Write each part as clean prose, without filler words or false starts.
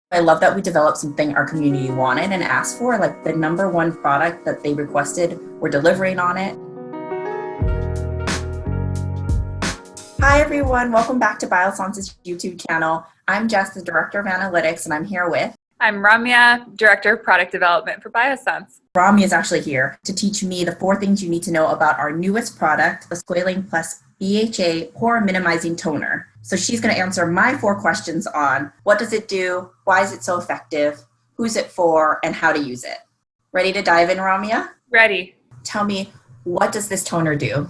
I love that we developed something our community wanted and asked for, like the number one product that they requested, we're delivering on it. Hi everyone, welcome back to Biossance's YouTube channel. I'm Jess, the Director of Analytics, and I'm here with... I'm Ramya, Director of Product Development for Biossance. Ramya is actually here to teach me the 4 things you need to know about our newest product, the Squalane BHA Pore-Minimizing Toner. So she's going to answer my 4 questions on what does it do, why is it so effective, who's it for, and how to use it. Ready to dive in, Ramya? Ready. Tell me, what does this toner do?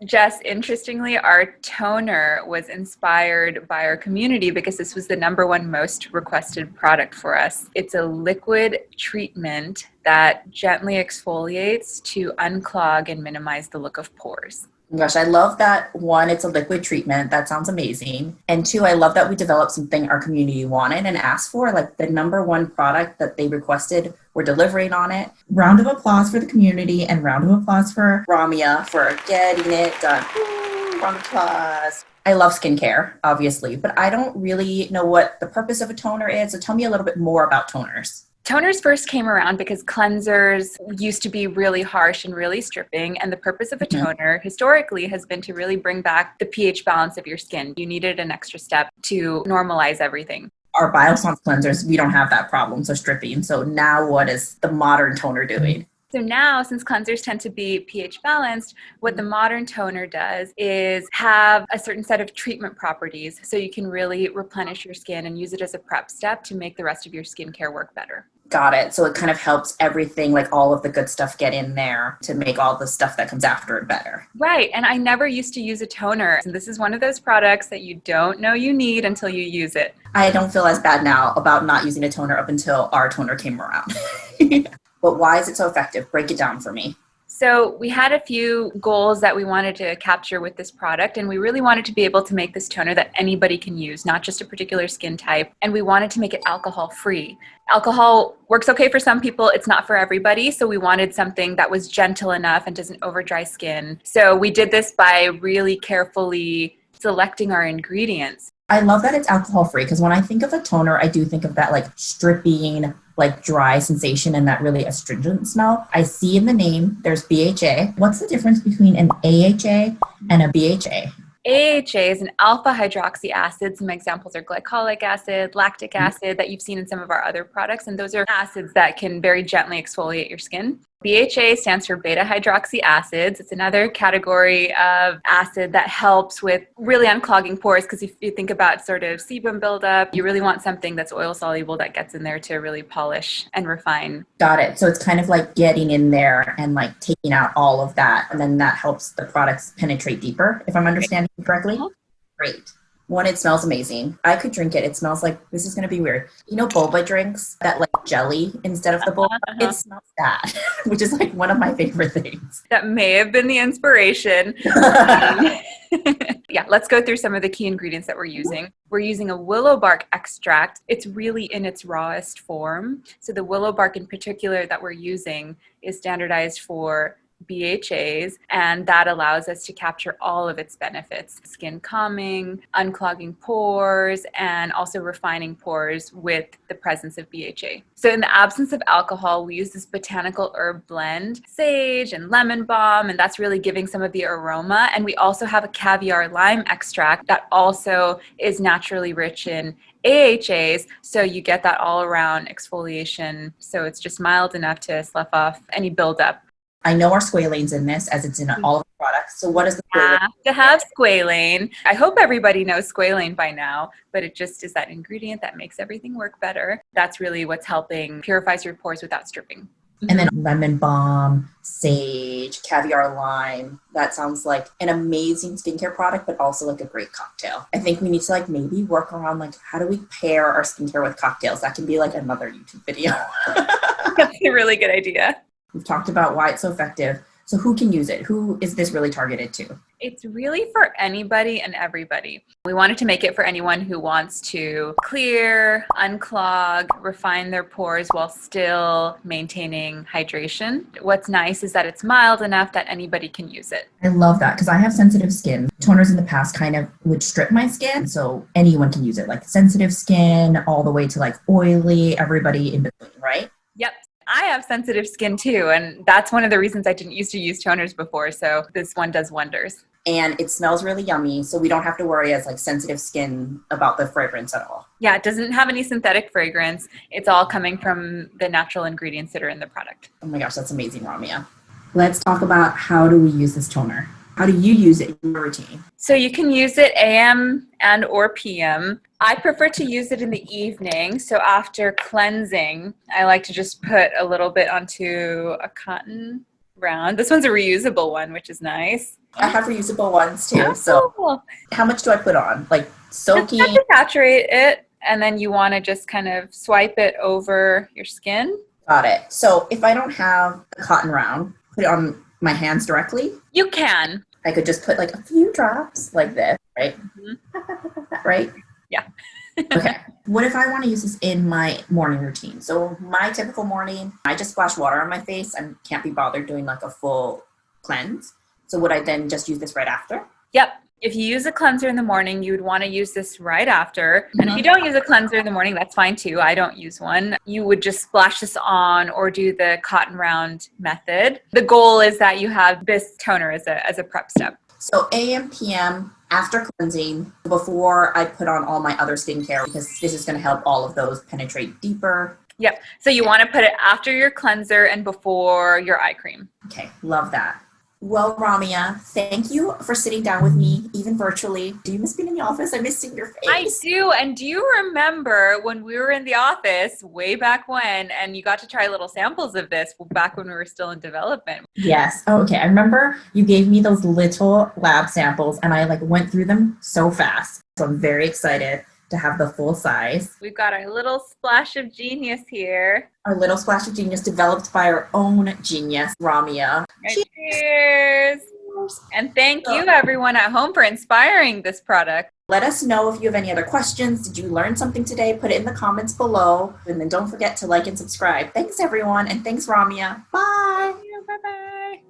Jess, interestingly, our toner was inspired by our community because this was the number one most requested product for us. It's a liquid treatment that gently exfoliates to unclog and minimize the look of pores. Gosh, I love that. 1, it's a liquid treatment. That sounds amazing. And 2, I love that we developed something our community wanted and asked for, like the number one product that they requested, we're delivering on it. Round of applause for the community and round of applause for Ramya for getting it done. Woo, round of applause. I love skincare, obviously, but I don't really know what the purpose of a toner is. So tell me a little bit more about toners. Toners first came around because cleansers used to be really harsh and really stripping, and the purpose of a toner historically has been to really bring back the pH balance of your skin. You needed an extra step to normalize everything. Our Biossance cleansers, we don't have that problem, so stripping. So now what is the modern toner doing? So now, since cleansers tend to be pH balanced, what the modern toner does is have a certain set of treatment properties so you can really replenish your skin and use it as a prep step to make the rest of your skincare work better. Got it. So it kind of helps everything, like all of the good stuff get in there to make all the stuff that comes after it better. Right. And I never used to use a toner. And this is one of those products that you don't know you need until you use it. I don't feel as bad now about not using a toner up until our toner came around. But why is it so effective? Break it down for me. So we had a few goals that we wanted to capture with this product, and we really wanted to be able to make this toner that anybody can use, not just a particular skin type, and we wanted to make it alcohol-free. Alcohol works okay for some people, it's not for everybody, so we wanted something that was gentle enough and doesn't over-dry skin. So we did this by really carefully selecting our ingredients. I love that it's alcohol-free because when I think of a toner, I do think of that like stripping, like dry sensation and that really astringent smell. I see in the name, there's BHA. What's the difference between an AHA and a BHA? AHA is an alpha hydroxy acid. Some examples are glycolic acid, lactic acid that you've seen in some of our other products. And those are acids that can very gently exfoliate your skin. BHA stands for beta hydroxy acids. It's another category of acid that helps with really unclogging pores because if you think about sort of sebum buildup, you really want something that's oil soluble that gets in there to really polish and refine. Got it. So it's kind of like getting in there and like taking out all of that. And then that helps the products penetrate deeper, if I'm understanding correctly. Great. 1, it smells amazing. I could drink it. It smells like, this is going to be weird. You know, boba drinks, that like jelly instead of the boba? It smells that, which is like one of my favorite things. That may have been the inspiration. Yeah, let's go through some of the key ingredients that we're using. We're using a willow bark extract. It's really in its rawest form. So the willow bark in particular that we're using is standardized for BHAs, and that allows us to capture all of its benefits: skin calming, unclogging pores, and also refining pores with the presence of BHA. So in the absence of alcohol, we use this botanical herb blend, sage and lemon balm, and that's really giving some of the aroma. And we also have a caviar lime extract that also is naturally rich in AHAs, so you get that all around exfoliation. So it's just mild enough to slough off any buildup. I know our squalane's in this as it's in all of the products. So what is the squalane? To have squalane. I hope everybody knows squalane by now, but it just is that ingredient that makes everything work better. That's really what's helping purifies your pores without stripping. And then lemon balm, sage, caviar lime. That sounds like an amazing skincare product, but also like a great cocktail. I think we need to like maybe work around like how do we pair our skincare with cocktails? That can be like another YouTube video. That's a really good idea. We've talked about why it's so effective. So who can use it? Who is this really targeted to? It's really for anybody and everybody. We wanted to make it for anyone who wants to clear, unclog, refine their pores while still maintaining hydration. What's nice is that it's mild enough that anybody can use it. I love that because I have sensitive skin. Toners in the past kind of would strip my skin, so anyone can use it, like sensitive skin all the way to like oily, everybody in between, right? Yep. I have sensitive skin too, and that's one of the reasons I didn't used to use toners before, so this one does wonders. And it smells really yummy, so we don't have to worry as like sensitive skin about the fragrance at all. Yeah, it doesn't have any synthetic fragrance. It's all coming from the natural ingredients that are in the product. Oh my gosh, that's amazing, Ramya. Let's talk about how do we use this toner? How do you use it in your routine? So you can use it AM and or PM. I prefer to use it in the evening. So after cleansing, I like to just put a little bit onto a cotton round. This one's a reusable one, which is nice. I have reusable ones too. Oh, So cool. how much do I put on? Like soaking? Just have to saturate it, and then you want to just kind of swipe it over your skin. Got it. So if I don't have a cotton round, put it on my hands directly? You can. I could just put like a few drops like this, right? Mm-hmm. Right? Yeah. Okay. What if I want to use this in my morning routine? So my typical morning, I just splash water on my face and can't be bothered doing like a full cleanse. So would I then just use this right after? Yep. If you use a cleanser in the morning, you would want to use this right after. And if you don't use a cleanser in the morning, that's fine too. I don't use one. You would just splash this on or do the cotton round method. The goal is that you have this toner as a prep step. So AM, PM, after cleansing, before I put on all my other skincare, because this is going to help all of those penetrate deeper. Yep. So you want to put it after your cleanser and before your eye cream. Okay. Love that. Well, Ramya, thank you for sitting down with me, even virtually. Do you miss being in the office? I miss seeing your face. I do. And do you remember when we were in the office way back when, and you got to try little samples of this back when we were still in development? Yes. Oh, okay. I remember you gave me those little lab samples and I like went through them so fast. So I'm very excited to have the full size. We've got our little splash of genius here. Our little splash of genius developed by our own genius, Ramya. Cheers! And thank you everyone at home for inspiring this product. Let us know if you have any other questions. Did you learn something today? Put it in the comments below. And then don't forget to like and subscribe. Thanks everyone. And thanks Ramya. Bye. Bye-bye.